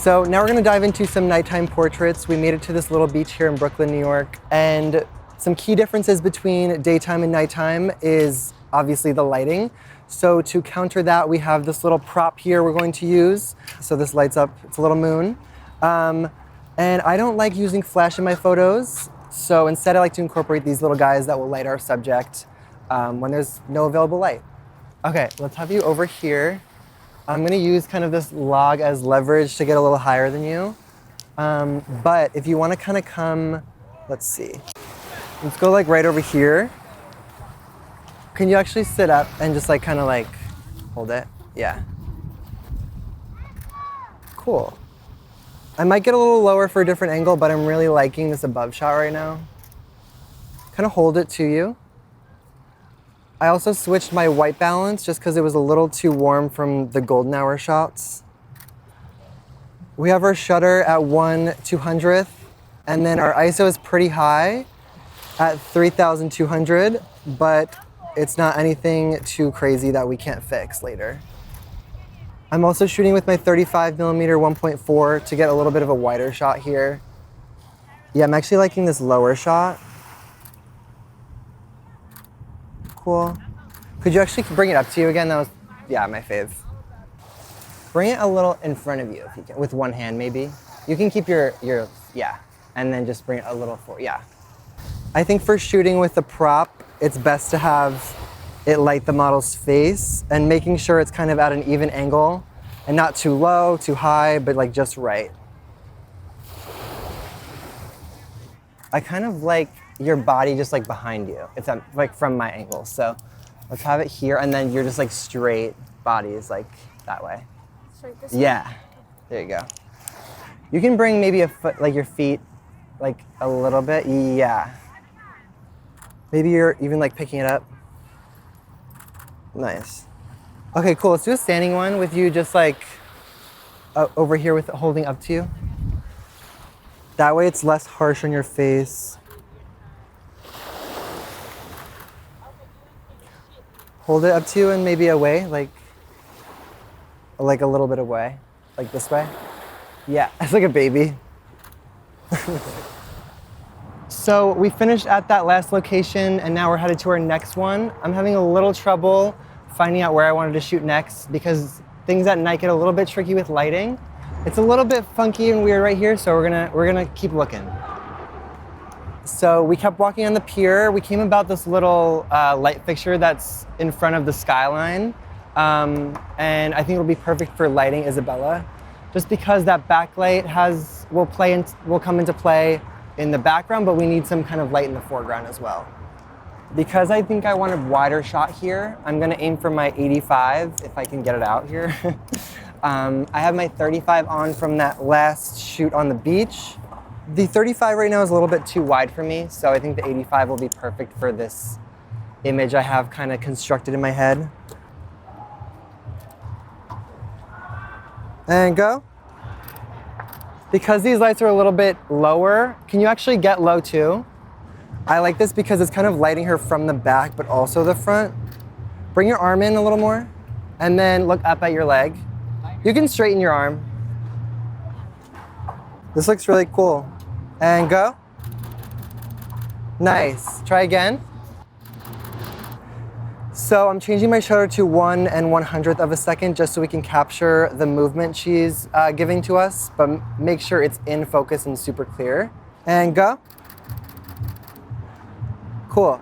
So now we're gonna dive into some nighttime portraits. We made it to this little beach here in Brooklyn, New York, and some key differences between daytime and nighttime is obviously the lighting. So to counter that, we have this little prop here we're going to use. So this lights up, it's a little moon. And I don't like using flash in my photos, so instead I like to incorporate these little guys that will light our subject when there's no available light. Okay, let's have you over here. I'm gonna use kind of this log as leverage to get a little higher than you. But if you wanna kind of come, let's see. Let's go like right over here. Can you actually sit up and just like kind of like hold it? Yeah. Cool. I might get a little lower for a different angle, but I'm really liking this above shot right now. Kind of hold it to you. I also switched my white balance just because it was a little too warm from the golden hour shots. We have our shutter at 1/200th, and then our ISO is pretty high at 3200, but it's not anything too crazy that we can't fix later. I'm also shooting with my 35mm 1.4 to get a little bit of a wider shot here. Yeah, I'm actually liking this lower shot. Cool. Could you actually bring it up to you again? That was, yeah, my fave. Bring it a little in front of you if you can, with one hand maybe. You can keep your yeah, and then just bring it a little forward, yeah. I think for shooting with the prop, it's best to have it light the model's face and making sure it's kind of at an even angle and not too low, too high, but like just right. I kind of like your body just like behind you, if I'm like from my angle. So let's have it here, and then you're just like straight bodies like that way. Straight this way? Yeah, there you go. You can bring maybe a foot, like your feet, like a little bit, yeah. Maybe you're even like picking it up. Nice. Okay, cool, let's do a standing one with you just like over here with it holding up to you. That way it's less harsh on your face. Hold it up to you and maybe away, like a little bit away, like this way. Yeah, it's like a baby. So we finished at that last location and now we're headed to our next one. I'm having a little trouble finding out where I wanted to shoot next because things at night get a little bit tricky with lighting. It's a little bit funky and weird right here, so we're gonna keep looking. So we kept walking on the pier. We came about this little light fixture that's in front of the skyline. And I think it'll be perfect for lighting Isabella, just because that backlight will come into play in the background, but we need some kind of light in the foreground as well. Because I think I want a wider shot here, I'm gonna aim for my 85 if I can get it out here. I have my 35 on from that last shoot on the beach. The 35 right now is a little bit too wide for me, so I think the 85 will be perfect for this image I have kind of constructed in my head. And go. Because these lights are a little bit lower, can you actually get low too? I like this because it's kind of lighting her from the back, but also the front. Bring your arm in a little more, and then look up at your leg. You can straighten your arm. This looks really cool. And go. Nice. Try again. So I'm changing my shutter to 1/100th of a second just so we can capture the movement she's giving to us, but make sure it's in focus and super clear. And go. Cool.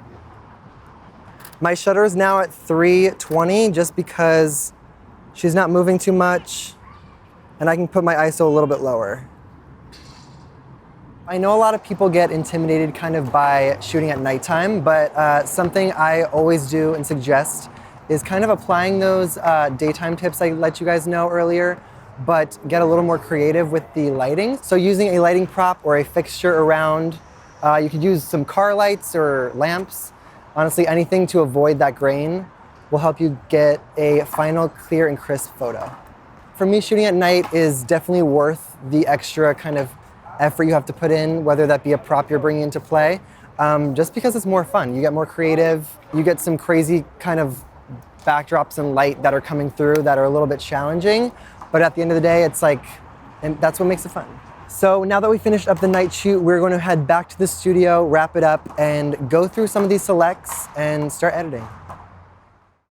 My shutter is now at 320 just because she's not moving too much, and I can put my ISO a little bit lower. I know a lot of people get intimidated kind of by shooting at nighttime, but something I always do and suggest is kind of applying those daytime tips I let you guys know earlier, but get a little more creative with the lighting. So using a lighting prop or a fixture around, you could use some car lights or lamps. Honestly, anything to avoid that grain will help you get a final clear and crisp photo. For me, shooting at night is definitely worth the extra kind of effort you have to put in, whether that be a prop you're bringing into play, just because it's more fun. You get more creative, you get some crazy kind of backdrops and light that are coming through that are a little bit challenging, but at the end of the day, it's like And that's what makes it fun. So now that we finished up the night shoot, we're going to head back to the studio, wrap it up, and go through some of these selects and start editing.